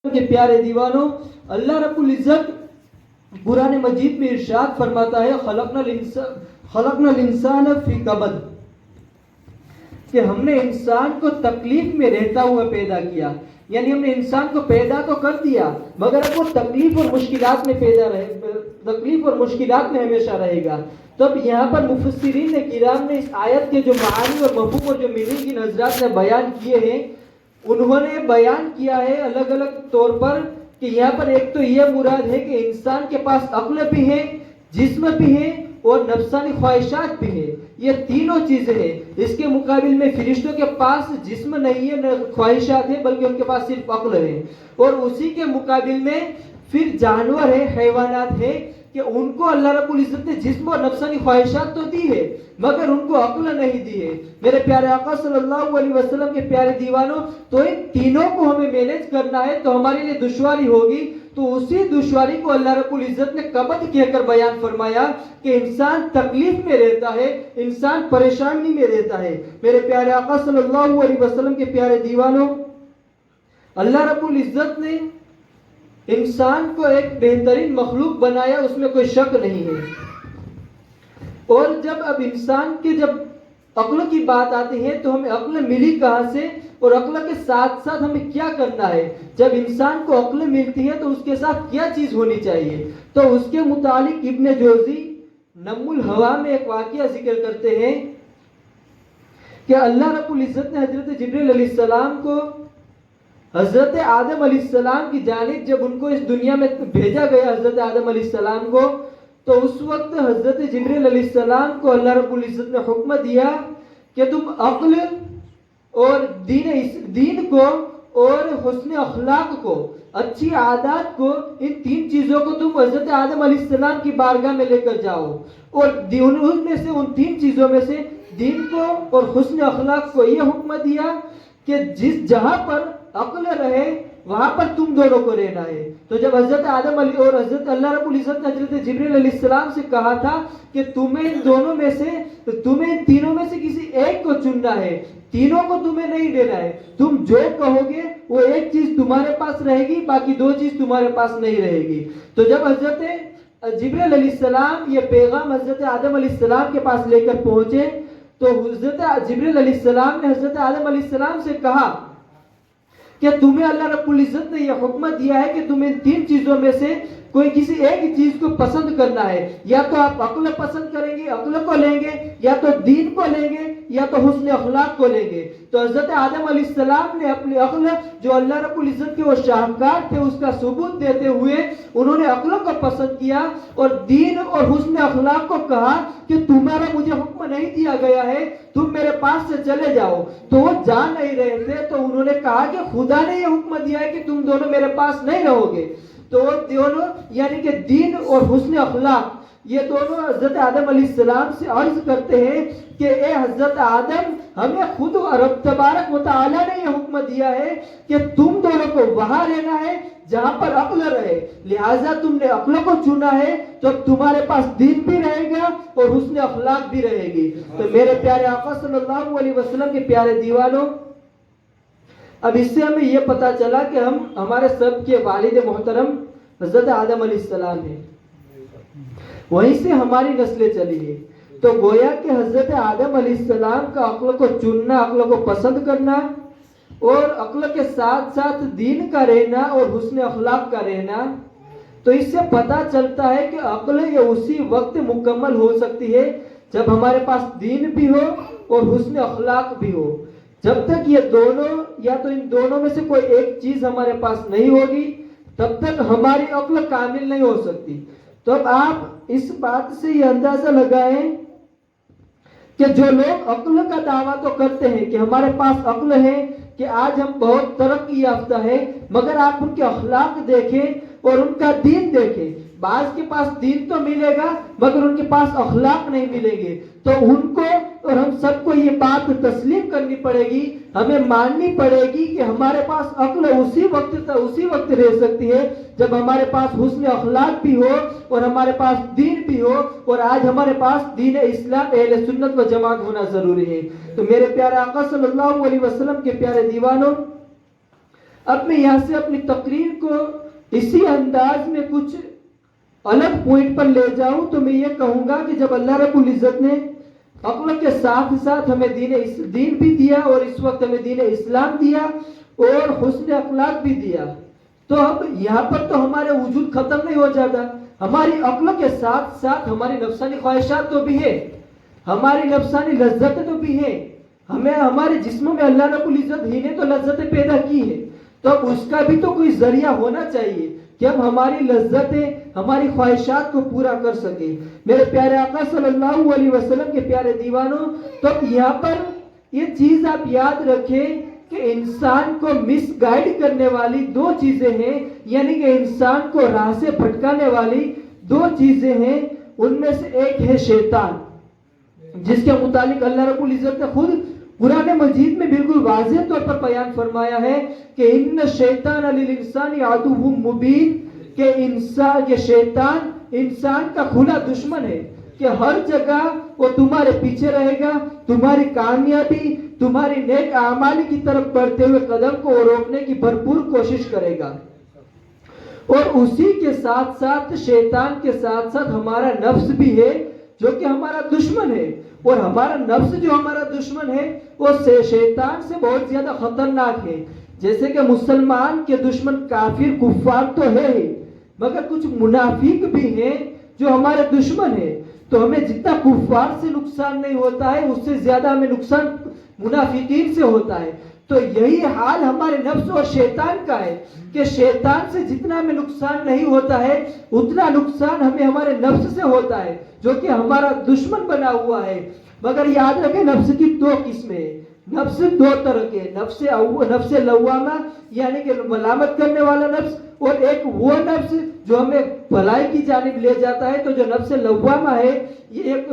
کے پیارے دیوانوں، اللہ رب العزت قرآن مجید میں ارشاد فرماتا ہے خلقنا الانسان فی کبد، کہ ہم نے انسان کو تکلیف میں رہتا ہوا پیدا کیا. یعنی ہم نے انسان کو پیدا تو کر دیا مگر اب وہ تکلیف اور مشکلات میں ہمیشہ رہے گا. تو اب یہاں پر مفسرین کرام نے اس آیت کے جو معانی اور مفہوم اور جو میننگ کی حضرات نے بیان کیے ہیں، انہوں نے بیان کیا ہے الگ الگ طور پر کہ یہاں پر ایک تو یہ مراد ہے کہ انسان کے پاس عقل بھی ہے، جسم بھی ہے اور نفسانی خواہشات بھی ہے. یہ تینوں چیزیں ہیں. اس کے مقابل میں فرشتوں کے پاس جسم نہیں ہے، نہ خواہشات ہے، بلکہ ان کے پاس صرف عقل ہے. اور اسی کے مقابل میں پھر جانور ہے، حیوانات ہے کہ ان کو اللہ رب العزت نے جسم اور نفسانی خواہشات تو دی ہے مگر ان کو عقل نہیں دی ہے. میرے پیارے آقا صلی اللہ علیہ وسلم کے پیارے دیوانوں، تو ان تینوں کو ہمیں مینیج کرنا ہے تو ہمارے لیے دشواری ہوگی. تو اسی دشواری کو اللہ رب العزت نے کبد کہہ کر بیان فرمایا کہ انسان تکلیف میں رہتا ہے، انسان پریشانی میں رہتا ہے. میرے پیارے آقا صلی اللہ علیہ وسلم کے پیارے دیوانوں، اللہ رب العزت نے انسان کو ایک بہترین مخلوق بنایا، اس میں کوئی شک نہیں ہے. اور جب اب انسان کے جب عقل کی بات آتی ہے تو ہمیں عقل ملی کہاں سے اور عقل کے ساتھ ساتھ ہمیں کیا کرنا ہے. جب انسان کو عقل ملتی ہے تو اس کے ساتھ کیا چیز ہونی چاہیے. تو اس کے متعلق ابن جوزی نم الہوا میں ایک واقعہ ذکر کرتے ہیں کہ اللہ رب العزت نے حضرت جبریل علیہ السلام کو حضرت آدم علیہ السلام کی جانب جب ان کو اس دنیا میں بھیجا گیا، حضرت آدم علیہ السلام کو، تو اس وقت حضرت جبریل علیہ السلام کو اللہ رب العزت نے حکم دیا کہ تم عقل اور دین کو اور حسن اخلاق کو، اچھی عادات کو، ان تین چیزوں کو تم حضرت آدم علیہ السلام کی بارگاہ میں لے کر جاؤ. اور ان میں سے ان تین چیزوں میں سے دین کو اور حسن اخلاق کو یہ حکم دیا کہ جہاں پر عقل رہے وہاں پر تم دونوں کو رہنا ہے. تو جب حضرت آدم علیہ اور حضرت اللہ رب العزت نے حضرت جبریل علیہ السلام سے کہا تھا کہ تمہیں ان تینوں میں سے کسی ایک کو چننا ہے، تینوں کو تمہیں نہیں لینا ہے. تم جو کہو گے وہ ایک چیز تمہارے پاس رہے گی، باقی دو چیز تمہارے پاس نہیں رہے گی. تو جب حضرت جبریل علیہ السلام یہ پیغام حضرت آدم علیہ السلام کے پاس لے کر پہنچے تو حضرت جبریل علیہ السلام نے حضرت آدم علیہ السلام سے کہا کہ تمہیں اللہ رب العزت نے یہ حکم دیا ہے کہ تمہیں تین چیزوں میں سے کوئی کسی ایک چیز کو پسند کرنا ہے. یا تو آپ عقل پسند کریں گے، عقل کو لیں گے، یا تو دین کو لیں گے، یا تو حسن اخلاق کو لیں گے. تو حضرت آدم علیہ السلام نے اپنی عقل جو اللہ رب العزت کے وہ شاہکار تھے اس کا ثبوت دیتے ہوئے انہوں نے عقل کو پسند کیا اور دین اور حسن اخلاق کو کہا کہ تمہارا مجھے حکم نہیں دیا گیا ہے، تم میرے پاس سے چلے جاؤ. تو وہ جا نہیں رہے تھے تو انہوں نے کہا کہ خدا نے یہ حکم دیا ہے کہ تم دونوں میرے پاس نہیں رہو گے. تو دونوں یعنی کہ دین اور حسن اخلاق یہ دونوں حضرت آدم علیہ السلام سے عرض کرتے ہیں کہ اے حضرت آدم، ہمیں خود رب تبارک و تعالیٰ نے یہ حکم دیا ہے کہ تم دونوں کو وہاں رہنا ہے جہاں پر عقل رہے، لہٰذا تم نے عقل کو چنا ہے تو تمہارے پاس دین بھی رہے گا اور حسن اخلاق بھی رہے گی. تو میرے پیارے آقا صلی اللہ علیہ وسلم کے پیارے دیوانوں، اب اس سے ہمیں یہ پتا چلا کہ ہمارے سب کے والد محترم حضرت آدم علیہ السلام ہیں، وہیں سے ہماری نسلیں چلی ہے. تو گویا کہ حضرت آدم علیہ السلام کا عقل کو چننا، عقل کو پسند کرنا اور عقل کے ساتھ ساتھ دین کا رہنا اور حسن اخلاق کا رہنا، تو اس سے پتا چلتا ہے کہ عقل یہ اسی وقت مکمل ہو سکتی ہے جب ہمارے پاس دین بھی ہو اور حسن اخلاق بھی ہو. جب تک یہ دونوں یا تو ان دونوں میں سے کوئی ایک چیز ہمارے پاس نہیں ہوگی تب تک ہماری عقل کامل نہیں ہو سکتی. تو اب آپ اس بات سے یہ اندازہ لگائیں کہ جو لوگ عقل کا دعویٰ تو کرتے ہیں کہ ہمارے پاس عقل ہے، کہ آج ہم بہت ترقی یافتہ ہیں، مگر آپ ان کے اخلاق دیکھیں اور ان کا دین دیکھیں. بعض کے پاس دین تو ملے گا مگر ان کے پاس اخلاق نہیں ملیں گے. تو ان کو اور ہم سب کو یہ بات تسلیم کرنی پڑے گی، ہمیں ماننی پڑے گی کہ ہمارے پاس عقل اسی وقت رہ سکتی ہے جب ہمارے پاس حسن اخلاق بھی ہو اور ہمارے پاس دین بھی ہو. اور آج ہمارے پاس دین اسلام اہل سنت و جماعت ہونا ضروری ہے. تو میرے پیارے آقا صلی اللہ علیہ وسلم کے پیارے دیوانوں، اب میں یہاں سے اپنی تقریر کو اسی انداز میں کچھ الگ پوائنٹ پر لے جاؤں تو میں یہ کہوں گا کہ جب اللہ رب العزت نے عقل کے ساتھ ساتھ ہمیں دین بھی دیا اور اس وقت ہمیں دین اسلام دیا اور حسن اخلاق بھی دیا، تو اب یہاں پر تو ہمارے وجود ختم نہیں ہو جاتا، ہماری عقل کے ساتھ ساتھ ہماری نفسانی خواہشات تو بھی ہے، ہماری نفسانی لذتیں تو بھی ہے، ہمیں ہمارے جسم میں اللہ رب العزت ہی نے تو لذتیں پیدا کی ہے، تو اب اس کا بھی تو کوئی ذریعہ ہونا چاہیے کہ ہم ہماری لذتیں ہماری خواہشات کو پورا کر سکیں۔ میرے پیارے آقا صلی اللہ علیہ وسلم کے پیارے دیوانوں، تو یہاں پر یہ چیز آپ یاد رکھیں کہ انسان کو مس گائیڈ کرنے والی دو چیزیں ہیں، یعنی کہ انسان کو راہ سے بھٹکانے والی دو چیزیں ہیں، ان میں سے ایک ہے شیطان، جس کے متعلق اللہ رب العزت نے خود قرآن مجید میں بالکل واضح طور پر بیان فرمایا ہے کہ ان الشیطان للانسان عدو مبین، کہ شیطان انسان کا کھلا دشمن ہے، کہ ہر جگہ وہ تمہارے پیچھے رہے گا، تمہاری کامیابی تمہاری نیک اعمال کی طرف بڑھتے ہوئے قدم کو روکنے کی بھرپور کوشش کرے گا۔ اور اسی کے ساتھ ساتھ شیطان کے ساتھ ساتھ ہمارا نفس بھی ہے جو کہ ہمارا دشمن ہے، اور ہمارا نفس جو ہمارا دشمن ہے وہ شیطان سے بہت زیادہ خطرناک ہے۔ جیسے کہ مسلمان کے دشمن کافر کفار تو ہے ہی، مگر کچھ منافق بھی ہیں جو ہمارے دشمن ہیں، تو ہمیں جتنا کفار سے نقصان نہیں ہوتا ہے اس سے زیادہ ہمیں نقصان منافقین سے ہوتا ہے۔ تو یہی حال ہمارے نفس اور شیطان کا ہے کہ شیطان سے جتنا ہمیں نقصان نہیں ہوتا ہے اتنا نقصان ہمیں ہمارے نفس سے ہوتا ہے جو کہ ہمارا دشمن بنا ہوا ہے۔ مگر یاد رکھیں نفس کی دو قسمیں ہیں، نفس دو طرح کے، نفس لوامہ یعنی کہ ملامت کرنے والا نفس، اور ایک وہ نفس جو ہمیں بھلائی کی جانب لے جاتا ہے۔ تو جو نفس لوامہ ہے یہ ایک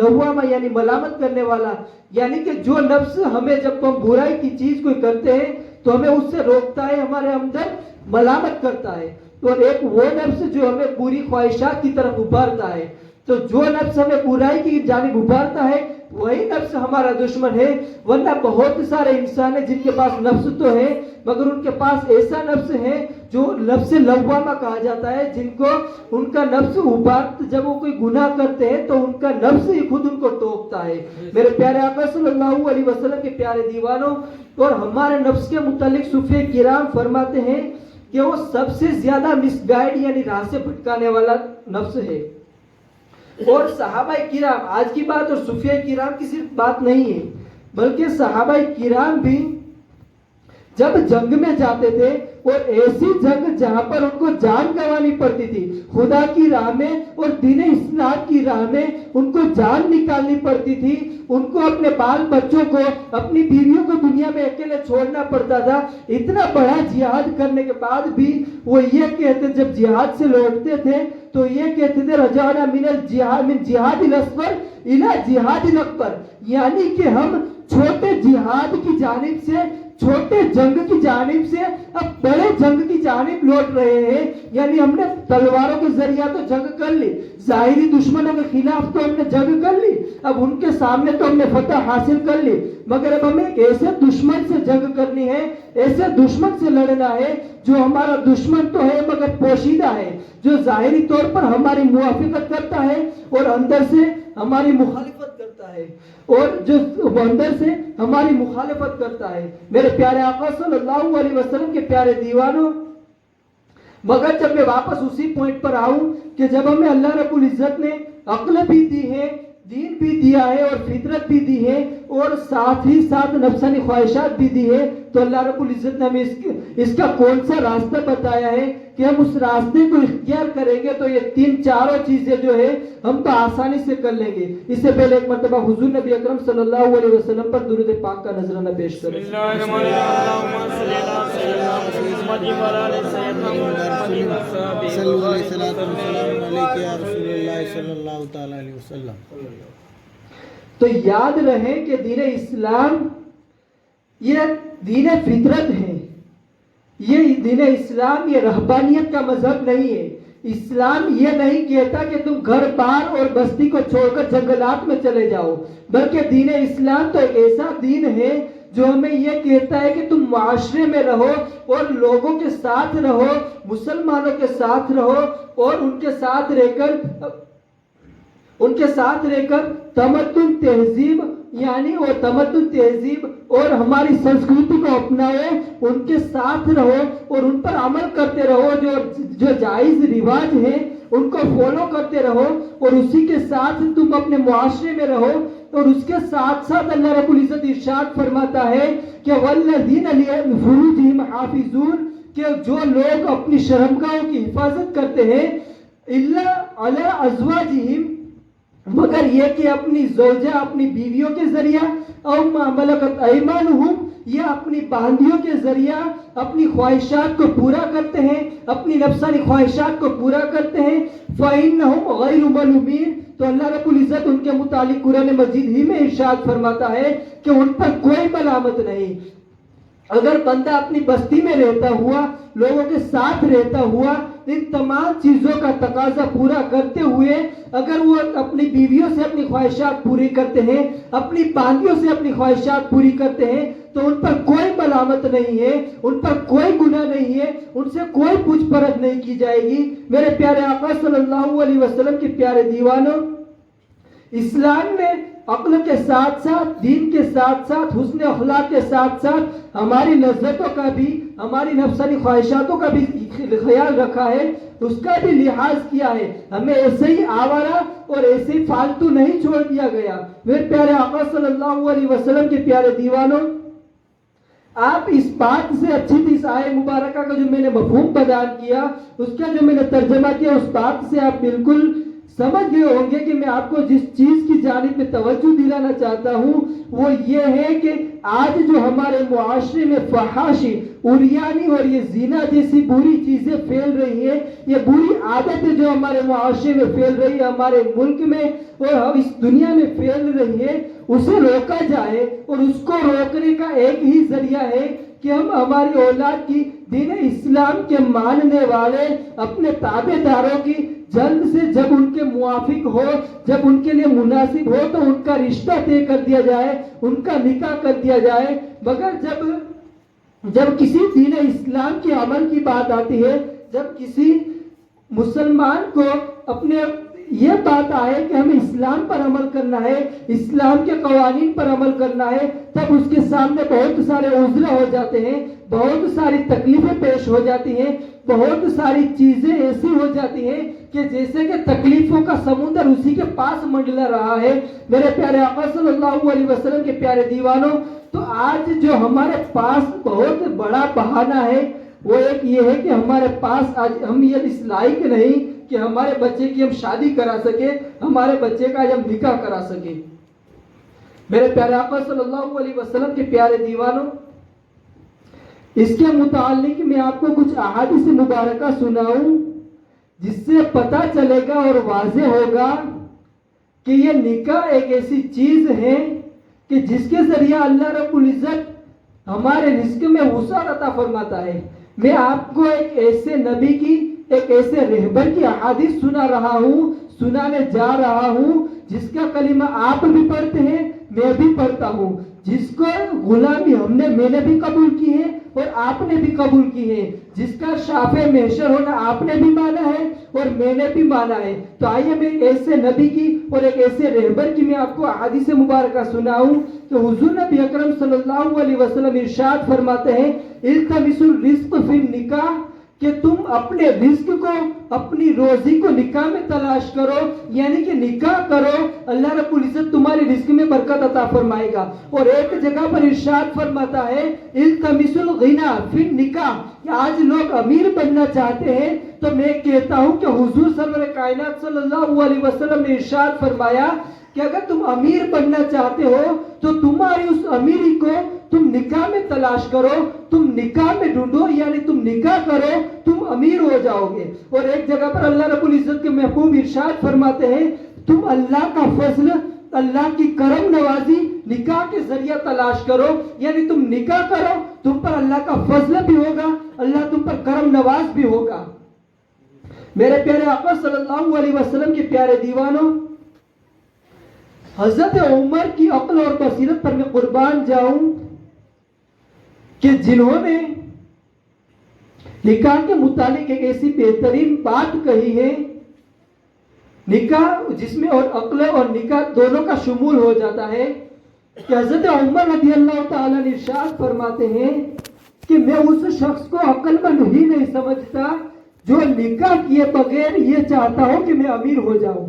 لوامہ یعنی ملامت کرنے والا، یعنی کہ جو نفس ہمیں جب ہم برائی کی چیز کوئی کرتے ہیں تو ہمیں اس سے روکتا ہے، ہمارے اندر ملامت کرتا ہے، اور ایک وہ نفس جو ہمیں بری خواہشات کی طرف ابھارتا ہے۔ تو جو نفس ہمیں برائی کی جانب ابھارتا ہے وہی نفس ہمارا دشمن ہے، ورنہ بہت سارے انسان ہیں جن کے پاس نفس تو ہے مگر ان کے پاس ایسا نفس ہے جو نفس لوامہ کہا جاتا ہے، جن کو ان کا نفس جب وہ کوئی گناہ کرتے ہیں تو ان کا نفس ہی خود ان کو ٹوکتا ہے۔ میرے پیارے آقا صلی اللہ علیہ وسلم کے پیارے دیوانوں، اور ہمارے نفس کے متعلق صوفیہ کرام فرماتے ہیں کہ وہ سب سے زیادہ مس گائیڈ یعنی راہ سے بھٹکانے والا نفس ہے۔ اور صحابہ کرام، آج کی بات اور صوفیہ کرام کی صرف بات نہیں ہے بلکہ صحابہ کرام بھی جب جنگ میں جاتے تھے، اور ایسی جنگ جہاں پر ان کو جان گنوانی پڑتی تھی، خدا کی راہ میں اور دین اسلام کی راہ میں ان کو جان نکالنی پڑتی تھی، ان کو اپنے بال بچوں کو اپنی بیویوں کو دنیا میں اکیلے چھوڑنا پڑتا تھا، اتنا بڑا جہاد کرنے کے بعد بھی وہ یہ کہتے، جب جہاد سے لوٹتے تھے تو یہ کہتے تھے رجعنا من جہاد الاصغر الی جہاد الاکبر، یعنی کہ ہم چھوٹے جہاد کی جانب سے، چھوٹے جنگ کی جانب سے اب بڑے جنگ کی جانب لوٹ رہے ہیں۔ یعنی ہم نے تلواروں کے ذریعہ تو جنگ کر لی، ظاہری دشمنوں کے خلاف تو ہم نے جنگ کر لی، اب ان کے سامنے تو ہم نے فتح حاصل کر لی، مگر اب ہمیں ایسے دشمن سے جنگ کرنی ہے، ایسے دشمن سے لڑنا ہے جو ہمارا دشمن تو ہے مگر پوشیدہ ہے، جو ظاہری طور پر ہماری موافقت کرتا ہے اور اندر سے ہماری مخالفت کرتا ہے، اور جو اندر سے ہماری مخالفت کرتا ہے۔ میرے پیارے آقا صلی اللہ علیہ وسلم کے پیارے دیوانوں، مگر جب میں واپس اسی پوائنٹ پر آؤں کہ جب ہمیں اللہ رب العزت نے عقل بھی دی ہے، دین بھی دیا ہے اور فطرت بھی دی ہے، اور ساتھ ہی ساتھ نفسانی خواہشات بھی دی ہے، تو اللہ رب العزت نے ہمیں اس کا کون سا راستہ بتایا ہے کہ ہم اس راستے کو اختیار کریں گے تو یہ تین چاروں چیزیں جو ہے ہم تو آسانی سے کر لیں گے۔ اس سے پہلے ایک مرتبہ حضور نبی اکرم صلی اللہ علیہ وسلم پر درود پاک کا نذرانہ پیش کریں۔ تو یاد رہے کہ دین اسلام یہ دین فطرت ہے، یہ دین اسلام یہ رہبانیت کا مذہب نہیں ہے۔ اسلام یہ نہیں کہتا کہ تم گھر بار اور بستی کو چھوڑ کر جنگلات میں چلے جاؤ، بلکہ دین اسلام تو ایک ایسا دین ہے جو ہمیں یہ کہتا ہے کہ تم معاشرے میں رہو اور لوگوں کے ساتھ رہو، مسلمانوں کے ساتھ رہو اور ان کے ساتھ رہ کر تمدن تہذیب یعنی وہ تمدن تہذیب اور ہماری سنسکرتی کو اپناؤ، ان کے ساتھ رہو اور ان پر عمل کرتے رہو، جو جائز رواج ہیں ان کو فالو کرتے رہو، اور اسی کے ساتھ تم اپنے معاشرے میں رہو۔ اور اس کے ساتھ ساتھ اللہ رب العزت ارشاد فرماتا ہے کہ والذین لفروجہم حافظون، کہ جو لوگ اپنی شرمگاہوں کی حفاظت کرتے ہیں، الا علی ازواجہم، مگر یہ کہ اپنی زوجہ اپنی بیویوں کے ذریعہ، او ما ملکت ایمانہم، یہ اپنی باندیوں کے ذریعہ اپنی خواہشات کو پورا کرتے ہیں، اپنی نفسانی خواہشات کو پورا کرتے ہیں، فإنہم غیر ملومین، تو اللہ رب العزت ان کے متعلق قرآن مجید ہی میں ارشاد فرماتا ہے کہ ان پر کوئی ملامت نہیں۔ اگر بندہ اپنی بستی میں رہتا ہوا، لوگوں کے ساتھ رہتا ہوا، ان تمام چیزوں کا تقاضا پورا کرتے ہوئے اگر وہ اپنی بیویوں سے اپنی خواہشات پوری کرتے ہیں، اپنی باندیوں سے اپنی خواہشات پوری کرتے ہیں، تو ان پر کوئی ملامت نہیں ہے، ان پر کوئی گناہ نہیں ہے، ان سے کوئی پوچھ پرچھ نہیں کی جائے گی۔ میرے پیارے آقا صلی اللہ علیہ وسلم کے پیارے دیوانوں، اسلام نے عقل کے ساتھ ساتھ، دین کے ساتھ ساتھ، حسن اخلاق کے ساتھ ساتھ ہماری لذتوں کا بھی، ہماری نفسانی خواہشاتوں کا بھی خیال رکھا ہے، اس کا بھی لحاظ کیا ہے۔ ہمیں ایسے ہی آوارہ اور ایسے ہی فالتو نہیں چھوڑ دیا گیا۔ میرے پیارے آقا صلی اللہ علیہ وسلم کے پیارے دیوانوں، آپ اس بات سے اچھی تھی، اس آیہ مبارکہ کا جو میں نے مفہوم بیان کیا، اس کا جو میں نے ترجمہ کیا، اس بات سے آپ بالکل سمجھ گئے ہوں گے کہ میں آپ کو جس چیز کی جانب میں توجہ دلانا چاہتا ہوں وہ یہ ہے کہ آج جو ہمارے معاشرے میں فحاشی، عریانی اور یہ زنا جیسی بری چیزیں پھیل رہی ہیں، یہ بری عادتیں جو ہمارے معاشرے میں پھیل رہی ہے، ہمارے ملک میں اور اس دنیا میں پھیل رہی ہے، اسے روکا جائے۔ اور اس کو روکنے کا ایک ہی ذریعہ ہے کہ ہم ہماری اولاد کی دین اسلام کے ماننے والے اپنے تابع داروں کی جلد سے جب ان کے موافق ہو، جب ان کے لیے مناسب ہو تو ان کا رشتہ طے کر دیا جائے، ان کا نکاح کر دیا جائے۔ مگر جب کسی دین اسلام کے عمل کی بات آتی ہے، جب کسی مسلمان کو اپنے یہ بات آئے کہ ہمیں اسلام پر عمل کرنا ہے، اسلام کے قوانین پر عمل کرنا ہے، تب اس کے سامنے بہت سارے عذر ہو جاتے ہیں، بہت ساری تکلیفیں پیش ہو جاتی ہیں، بہت ساری چیزیں ایسی ہو جاتی ہیں کہ جیسے کہ تکلیفوں کا سمندر اسی کے پاس منڈلا رہا ہے۔ میرے پیارے آقا صلی اللہ علیہ وسلم کے پیارے دیوانوں، تو آج جو ہمارے پاس بہت بڑا بہانہ ہے وہ ایک یہ ہے کہ ہمارے پاس آج ہم یہ اس لائق نہیں کہ ہمارے بچے کی ہم شادی کرا سکے، ہمارے بچے کا آج ہم نکاح کرا سکے۔ میرے پیارے آقا صلی اللہ علیہ وسلم کے پیارے دیوانوں، اس کے متعلق میں آپ کو کچھ احادیث مبارکہ سناؤں جس سے پتہ چلے گا اور واضح ہوگا کہ یہ نکاح ایک ایسی چیز ہے کہ جس کے ذریعہ اللہ رب العزت ہمارے رزق میں وسعت عطا فرماتا ہے۔ میں آپ کو ایک ایسے نبی کی، ایک ایسے رہبر کی احادیث سنانے جا رہا ہوں جس کا کلمہ آپ بھی پڑھتے ہیں، میں بھی پڑھتا ہوں، جس کو غلامی میں نے بھی قبول کی ہے اور آپ نے بھی قبول کی ہے، جس کا شافع محشر ہونا آپ نے بھی مانا ہے اور میں نے بھی مانا ہے۔ تو آئیے میں ایسے نبی کی اور ایک ایسے رہبر کی میں آپ کو احادیث مبارکہ سناؤں کہ حضور نبی اکرم صلی اللہ علیہ وسلم ارشاد فرماتے ہیں، التمسوا الرزق فی النکاح، کہ تم اپنے رزق کو، اپنی روزی کو نکاح میں تلاش کرو، یعنی کہ نکاح کرو، اللہ رب العزت تمہارے رزق میں برکت عطا فرمائے گا۔ اور ایک جگہ پر ارشاد فرماتا ہے التمسوا الغنی فی النکاح، کہ آج لوگ امیر بننا چاہتے ہیں، تو میں کہتا ہوں کہ حضور سرور کائنات صلی اللہ علیہ وسلم نے ارشاد فرمایا کہ اگر تم امیر بننا چاہتے ہو تو تمہاری اس امیری کو تم نکاح میں تلاش کرو، تم نکاح میں ڈھونڈو، یعنی تم نکاح کرو، تم امیر ہو جاؤ گے۔ اور ایک جگہ پر اللہ رب العزت کے محبوب ارشاد فرماتے ہیں تم اللہ کا فضل، اللہ کی کرم نوازی نکاح کے ذریعہ تلاش کرو، یعنی تم نکاح کرو، تم پر اللہ کا فضل بھی ہوگا، اللہ تم پر کرم نواز بھی ہوگا۔ میرے پیارے آقا صلی اللہ علیہ وسلم کے پیارے دیوانوں، حضرت عمر کی عقل اور بصیرت پر میں قربان جاؤں، کہ جنہوں نے نکاح کے متعلق ایک ایسی بہترین بات کہی ہے، نکاح جس میں اور عقل اور نکاح دونوں کا شمول ہو جاتا ہے، کہ حضرت عمر رضی اللہ تعالیٰ نے ارشاد فرماتے ہیں کہ میں اس شخص کو عقل مند ہی نہیں سمجھتا جو نکاح کیے بغیر یہ چاہتا ہو کہ میں امیر ہو جاؤں۔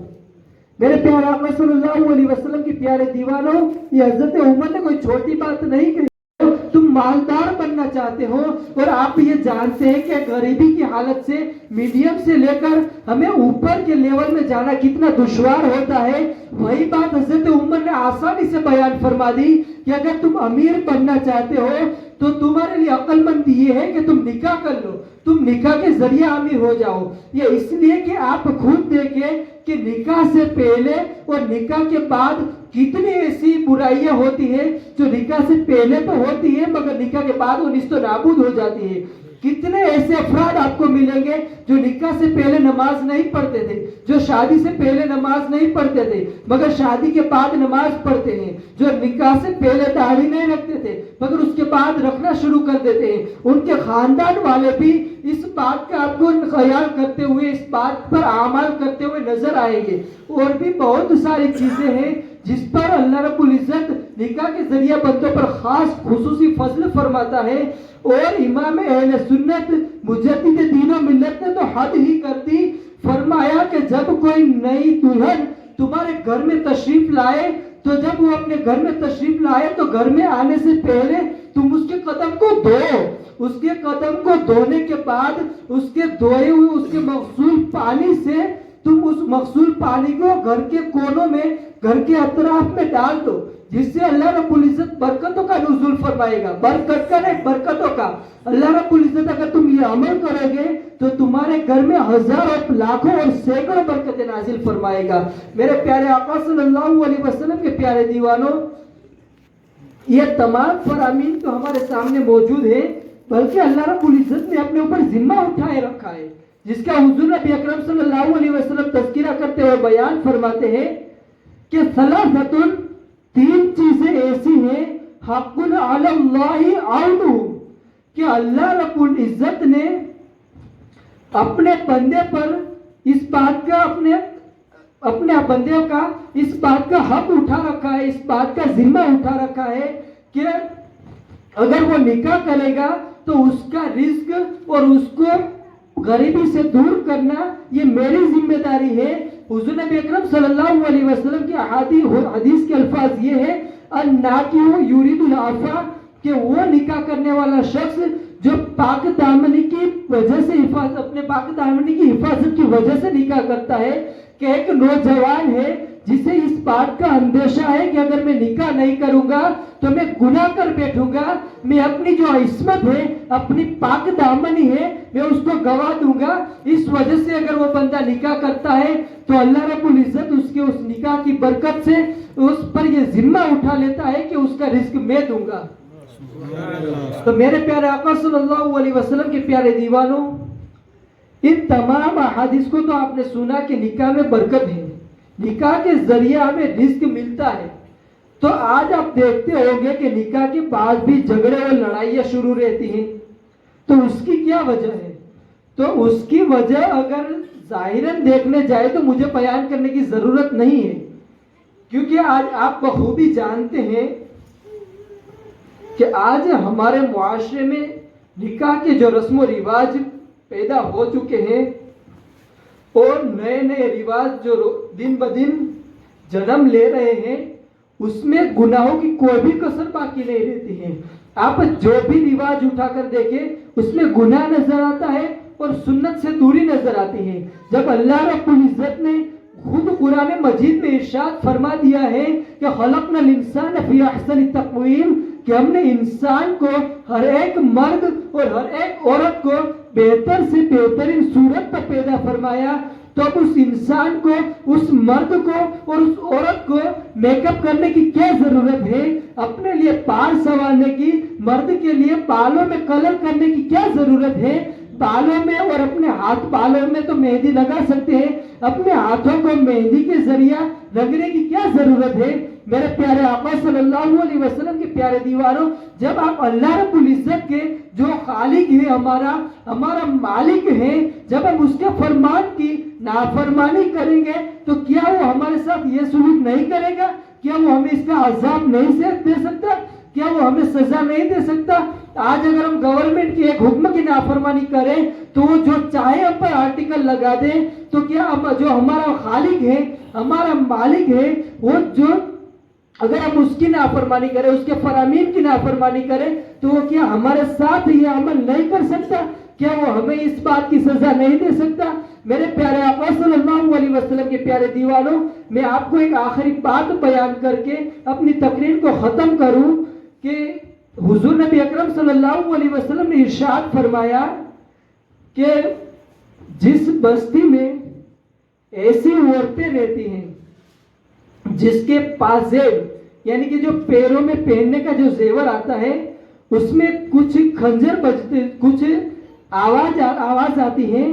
میرے پیارے آقا صلی اللہ علیہ وسلم کی پیارے دیوانوں، یہ حضرت عمر نے کوئی چھوٹی بات نہیں کہی۔ تم مالدار بننا چاہتے ہو اور آپ یہ جانتے ہیں کہ غریبی کی حالت سے میڈیم سے لے کر ہمیں اوپر کے لیول میں جانا کتنا دشوار ہوتا ہے، وہی بات حضرت عمر نے آسانی سے بیان فرما دی کہ اگر تم امیر بننا چاہتے ہو تو تمہارے لیے عقل مند یہ ہے کہ تم نکاح کر لو، تم نکاح کے ذریعے امیر ہو جاؤ۔ یہ اس لیے کہ آپ خود دیکھیں کہ نکاح سے پہلے اور نکاح کے بعد کتنی ایسی برائیاں ہوتی ہیں جو نکاح سے پہلے تو ہوتی ہے مگر نکاح کے بعد وہ نیست و نابود ہو جاتی ہے۔ کتنے ایسے افراد آپ کو ملیں گے جو نکاح سے پہلے نماز نہیں پڑھتے تھے، جو شادی سے پہلے نماز نہیں پڑھتے تھے مگر شادی کے بعد نماز پڑھتے ہیں، جو نکاح سے پہلے داڑھی نہیں رکھتے تھے مگر اس کے بعد رکھنا شروع کر دیتے ہیں۔ ان کے خاندان والے بھی اس بات کا آپ کو خیال کرتے ہوئے، اس بات پر اعمال کرتے ہوئے نظر آئیں گے۔ اور بھی بہت ساری چیزیں ہیں جس پر اللہ رب العزت نکاح کے ذریعہ بندوں پر خاص خصوصی فضل فرماتا ہے، اور امام اہل سنت مجدد دین و ملت نے تو حد ہی کر دی، فرمایا کہ جب کوئی نئی دلہن تمہارے گھر میں تشریف لائے تو جب وہ اپنے گھر میں تشریف لائے تو گھر میں آنے سے پہلے تم اس کے قدم کو دھو، اس کے قدم کو دھونے کے بعد اس کے دھوئے ہوئے اس کے مغسول پانی سے تم اس مغسول پانی کو گھر کے کونوں میں، گھر کے اطراف میں ڈال دو، جس سے اللہ رب العزت برکتوں کا نزول فرمائے گا۔ برکت کا نہیں، برکتوں کا۔ اللہ رب العزت اگر تم یہ عمل کرو گے تو تمہارے گھر میں ہزاروں، لاکھوں اور سینکڑوں برکتیں نازل فرمائے گا۔ میرے پیارے آقا صلی اللہ علیہ وسلم کے پیارے دیوانوں، یہ تمام فرامین تو ہمارے سامنے موجود ہیں، بلکہ اللہ رب العزت نے اپنے اوپر ذمہ اٹھائے رکھا ہے، جس کا حضور نبی اکرم صلی اللہ علیہ وسلم تذکرہ کرتے ہوئے بیان فرماتے ہیں کہ ثلاثۃ، تین چیزیں ایسی ہیں، حق علی اللہ عونہم، کہ اللہ رب العزت نے اپنے بندے پر اس بات کا، اپنے بندے کا اس بات کا حق اٹھا رکھا ہے، اس بات کا ذمہ اٹھا رکھا ہے کہ اگر وہ نکاح کرے گا تو اس کا رزق اور اس کو غریبی سے دور کرنا یہ میری ذمہ داری ہے۔ حضور نبی اکرم صلی اللہ علیہ وسلم کی حدیث کے الفاظ یہ ہے، الناکح یرید العفا، کہ وہ نکاح کرنے والا شخص جو پاک دامنی کی وجہ سے اپنے پاک دامنی کی حفاظت کی وجہ سے نکاح کرتا ہے، کہ ایک نوجوان ہے جسے اس بات کا اندیشہ ہے کہ اگر میں نکاح نہیں کروں گا تو میں گناہ کر بیٹھوں گا، میں اپنی جو عصمت ہے، اپنی پاک دامنی ہے، میں اس کو گوا دوں گا۔ اس وجہ سے اگر وہ بندہ نکاح کرتا ہے تو اللہ رب العزت اس کے اس نکاح کی برکت سے اس پر یہ ذمہ اٹھا لیتا ہے کہ اس کا رزق میں دوں گا۔ تو میرے پیارے آقا صلی اللہ علیہ وسلم کے پیارے دیوانوں، ان تمام احادیث کو تو آپ نے سنا کہ نکاح میں برکت ہے، نکاح کے ذریعے ہمیں رزق ملتا ہے۔ تو آج آپ دیکھتے ہوں گے کہ نکاح کے بعد بھی جھگڑے اور لڑائیاں شروع رہتی ہیں، تو اس کی کیا وجہ ہے؟ تو اس کی وجہ اگر ظاہراً دیکھنے جائے تو مجھے بیان کرنے کی ضرورت نہیں ہے، کیونکہ آج آپ بخوبی جانتے ہیں کہ آج ہمارے معاشرے میں نکاح کے جو رسم و رواج پیدا ہو چکے ہیں اور نئے نئے رواج جو دن بدن جنم لے رہے ہیں، اس میں گناہوں کی کوئی بھی کسر باقی نہیں رہتی ہے۔ آپ جو بھی رواج اٹھا کر دیکھیں اس میں گناہ نظر آتا ہے اور سنت سے دوری نظر آتی ہے۔ جب اللہ رب العزت نے خود قرآن مجید میں ارشاد فرما دیا ہے کہ خلقنا الانسان فی احسن تقویم، کہ ہم نے انسان کو، ہر ایک مرد اور ہر ایک عورت کو بہتر سے بہترین صورت پر پیدا فرمایا، تو اب اس انسان کو، اس مرد کو اور اس عورت کو میک اپ کرنے کی کیا ضرورت ہے؟ اپنے لیے بال سنوارنے کی، مرد کے لیے بالوں میں کلر کرنے کی کیا ضرورت ہے؟ بالوں میں اور اپنے ہاتھ بالوں میں تو مہندی لگا سکتے ہیں، اپنے ہاتھوں کو مہندی کے ذریعہ رگڑنے کی کیا ضرورت ہے؟ میرے پیارے آقا صلی اللہ علیہ وسلم کے پیارے دیواروں، جب آپ اللہ رب العزت کے جو خالق ہے، ہمارا مالک ہے، جب ہم اس کے فرمان کی نافرمانی کریں گے تو کیا وہ ہمارے ساتھ یہ سلوک نہیں کرے گا؟ کیا وہ ہمیں اس کا عذاب نہیں دے سکتا؟ کیا وہ ہمیں سزا نہیں دے سکتا؟ آج اگر ہم گورنمنٹ کی ایک حکم کی نافرمانی کریں تو وہ جو چاہے ہم پر آرٹیکل لگا دے، تو کیا جو ہمارا خالق ہے، ہمارا مالک ہے، وہ جو اگر ہم اس کی نافرمانی کریں، اس کے فرامین کی نافرمانی کریں، تو وہ کیا ہمارے ساتھ یہ عمل نہیں کر سکتا؟ کیا وہ ہمیں اس بات کی سزا نہیں دے سکتا؟ میرے پیارے آقا صلی اللہ علیہ وسلم کے پیارے دیوانوں، میں آپ کو ایک آخری بات بیان کر کے اپنی تقریر کو ختم کروں کہ حضور نبی اکرم صلی اللہ علیہ وسلم نے ارشاد فرمایا کہ جس بستی میں ایسی عورتیں رہتی ہیں جس کے پاس زیب یعنی کہ جو پیروں میں پہننے کا جو زیور آتا ہے اس میں کچھ خنجر بجتے، کچھ آواز آتی ہے،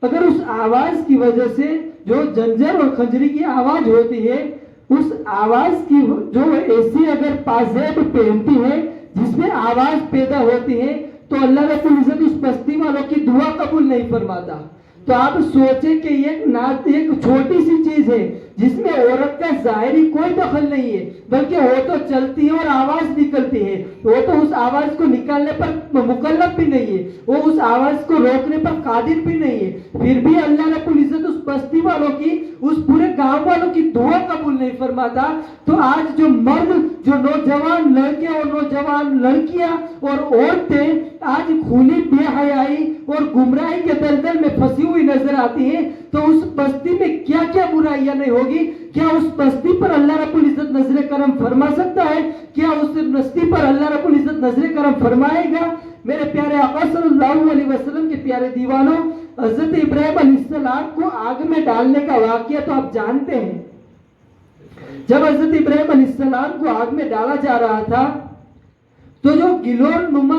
اگر اس آواز کی وجہ سے جو جنجر اور خنجری کی آواز ہوتی ہے، اس آواز کی جو ایسی اگر پازیب پہنتی ہے جس میں آواز پیدا ہوتی ہے تو اللہ رب العزت اس بستی والوں کی دعا قبول نہیں فرماتا۔ تو آپ سوچیں کہ یہ ایک چھوٹی سی چیز ہے جس میں عورت کا ظاہری کوئی دخل نہیں ہے، بلکہ وہ تو چلتی ہے اور آواز نکلتی ہے، وہ تو اس آواز کو نکالنے پر مکلف بھی نہیں ہے، وہ اس آواز کو روکنے پر قادر بھی نہیں ہے، پھر بھی اللہ رب العزت اس بستی والوں کی، اس پورے گاؤں والوں کی دعا قبول نہیں فرماتا۔ تو آج جو مرد، جو نوجوان لڑکے اور نوجوان لڑکیاں اور عورتیں آج کھلی بے حیائی اور گمراہی کے دلدل میں پھنسی ہوئی نظر آتی ہیں، تو اس بستی میں کیا کیا برائیاں نہیں ہوگی؟ کیا اس بستی پر اللہ رب العزت نظر کرم فرما سکتا ہے؟ کیا اس بستی پر اللہ رب العزت نظر کرم فرمائے گا؟ میرے پیارے آقا صلی اللہ علیہ وسلم کے پیارے دیوانوں، حضرت ابراہیم علیہ السلام کو آگ میں ڈالنے کا واقعہ تو آپ جانتے ہیں۔ جب حضرت ابراہیم علیہ السلام کو آگ میں ڈالا جا رہا تھا تو جو گلور نما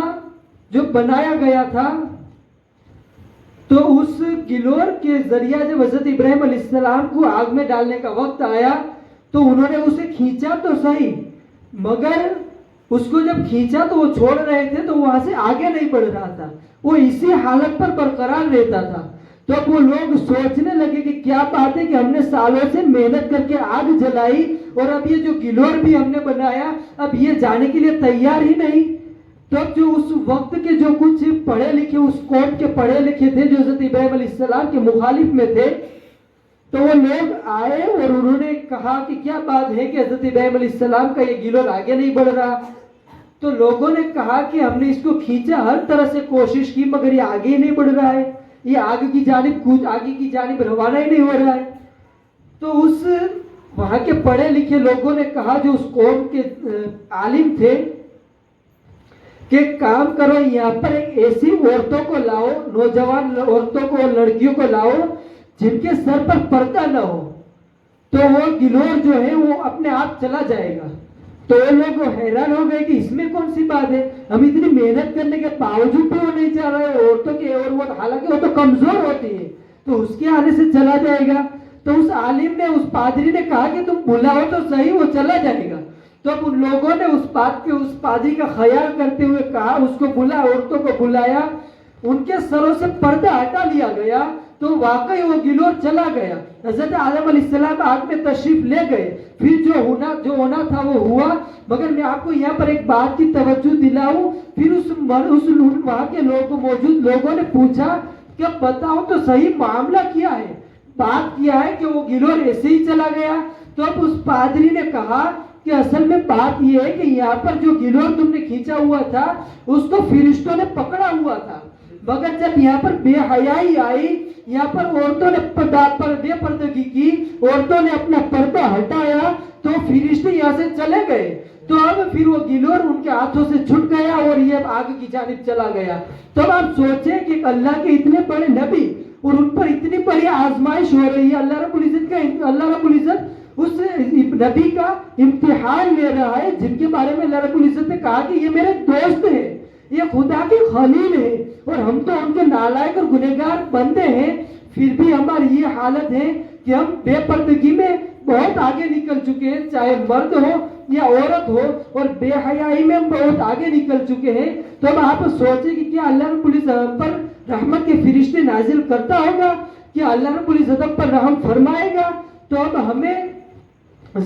جو بنایا گیا تھا، تو اس گلور کے ذریعہ جب حضرت ابراہیم علیہ السلام کو آگ میں ڈالنے کا وقت آیا تو انہوں نے اسے کھینچا تو صحیح، مگر اس کو جب کھینچا تو وہ چھوڑ رہے تھے تو وہاں سے آگے نہیں بڑھ رہا تھا، وہ اسی حالت پر برقرار رہتا تھا۔ تو اب وہ لوگ سوچنے لگے کہ کیا بات ہے کہ ہم نے سالوں سے محنت کر کے آگ جلائی اور اب یہ جو گلور بھی ہم نے بنایا اب یہ جانے کے لیے تیار ہی نہیں۔ تو اب جو اس وقت کے جو کچھ پڑھے لکھے، اس قوم کے پڑھے لکھے تھے جو حضرت ابراہیم علیہ السلام کے مخالف میں تھے، تو وہ لوگ آئے اور انہوں نے کہا کہ کیا بات ہے کہ حضرت ابراہیم علیہ السلام کا یہ گلور آگے نہیں بڑھ رہا؟ تو لوگوں نے کہا کہ ہم نے اس کو کھینچا، ہر طرح سے کوشش کی، مگر یہ آگے ہی نہیں بڑھ رہا ہے، یہ آگے کی جانب روانہ ہی نہیں ہو رہا ہے۔ تو اس وہاں کے پڑھے لکھے لوگوں نے کہا، جو اس قوم کے عالم تھے، کہ کام کرو، یہاں پر ایک ایسی عورتوں کو لاؤ، نوجوان عورتوں کو اور لڑکیوں کو لاؤ جن کے سر پر پردہ نہ ہو، تو وہ گلور جو ہے وہ اپنے آپ چلا جائے گا۔ تو وہ لوگ حیران ہو گئے کہ اس میں کون سی بات ہے، ہم اتنی محنت کرنے کے باوجود بھی وہ نہیں چاہ رہے عورتوں کے، اور وہ حالانکہ وہ تو کمزور ہوتی ہے، تو اس کے آنے سے چلا جائے گا۔ تو اس عالم نے، اس پادری نے کہا کہ تم بلاؤ تو صحیح، وہ چلا جائے گا۔ تو اب ان لوگوں نے اس بات کے، اس پادری کا خیال کرتے ہوئے کہا، اس کو بلا، عورتوں کو بلایا، ان کے سروں سے پردہ ہٹا لیا گیا، تو واقعی وہ گلور چلا گیا۔ حضرت آدم علیہ السلام آگ میں تشریف لے گئے، پھر جو ہونا تھا وہ ہوا۔ مگر میں آپ کو یہاں پر ایک بات کی توجہ دلاؤں، پھر اس وہاں کے موجود لوگوں نے پوچھا کہ بتاؤ تو صحیح معاملہ کیا ہے، بات کیا ہے کہ وہ گلور ایسے ہی چلا گیا؟ تو اب اس پادری نے کہا کہ اصل میں بات یہ ہے کہ یہاں پر جو گلور تم نے کھینچا ہوا تھا اس کو فرشتوں نے پکڑا ہوا تھا، مگر جب یہاں پر بے حیائی آئی، یہاں پر عورتوں نے بے پردگی کی، عورتوں نے اپنا پردہ ہٹایا، تو فرشتے یہاں سے چلے گئے۔ تو اب پھر وہ گلور ان کے ہاتھوں سے چھٹ گیا اور یہ آگ کی جانب چلا گیا۔ تو اب آپ سوچیں کہ اللہ کے اتنے بڑے نبی اور ان پر اتنی بڑی آزمائش ہو رہی ہے، اللہ رب العزت اس نبی کا امتحان لے رہا ہے، جن کے بارے میں اللہ رب العزت نے کہا کہ یہ میرے دوست ہیں، یہ خدا کے خلیل ہیں، اور ہم تو ان کے نالائق اور گنہگار بندے ہیں، پھر بھی ہماری یہ حالت ہے کہ ہم بے پردگی میں بہت آگے نکل چکے ہیں, چاہے مرد ہو یا عورت ہو, اور بے حیائی میں ہم بہت آگے نکل چکے ہیں. تو اب آپ سوچیں کہ کیا اللہ رب العزت ہم پر رحمت کے فرشتے نازل کرتا ہوگا, کیا اللہ رب العزت ہم پر رحم فرمائے گا؟ تو اب ہمیں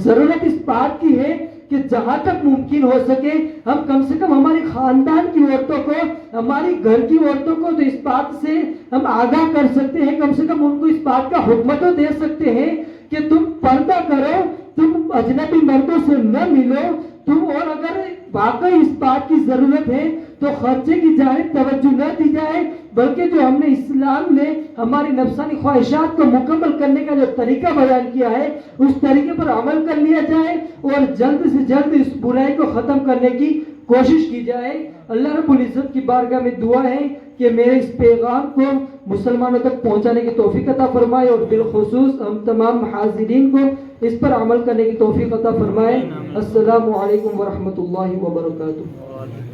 ضرورت اس بات کی ہے کہ جہاں تک ممکن ہو سکے ہم کم سے کم ہماری خاندان کی عورتوں کو, ہماری گھر کی عورتوں کو تو اس بات سے ہم آگاہ کر سکتے ہیں, کم سے کم ان کو اس بات کا حکم تو دے سکتے ہیں کہ تم پردہ کرو, تم اجنبی مردوں سے نہ ملو, تم, اور اگر واقعی اس بات کی ضرورت ہے تو خرچے کی جانب توجہ نہ دی جائے, بلکہ جو ہم نے اسلام نے ہماری نفسانی خواہشات کو مکمل کرنے کا جو طریقہ بیان کیا ہے اس طریقے پر عمل کر لیا جائے, اور جلد سے جلد اس برائی کو ختم کرنے کی کوشش کی جائے. اللہ رب العزت کی بارگاہ میں دعا ہے کہ میرے اس پیغام کو مسلمانوں تک پہنچانے کی توفیق عطا فرمائے, اور بالخصوص ہم تمام حاضرین کو اس پر عمل کرنے کی توفیق عطا فرمائے. السلام علیکم ورحمۃ اللہ وبرکاتہ.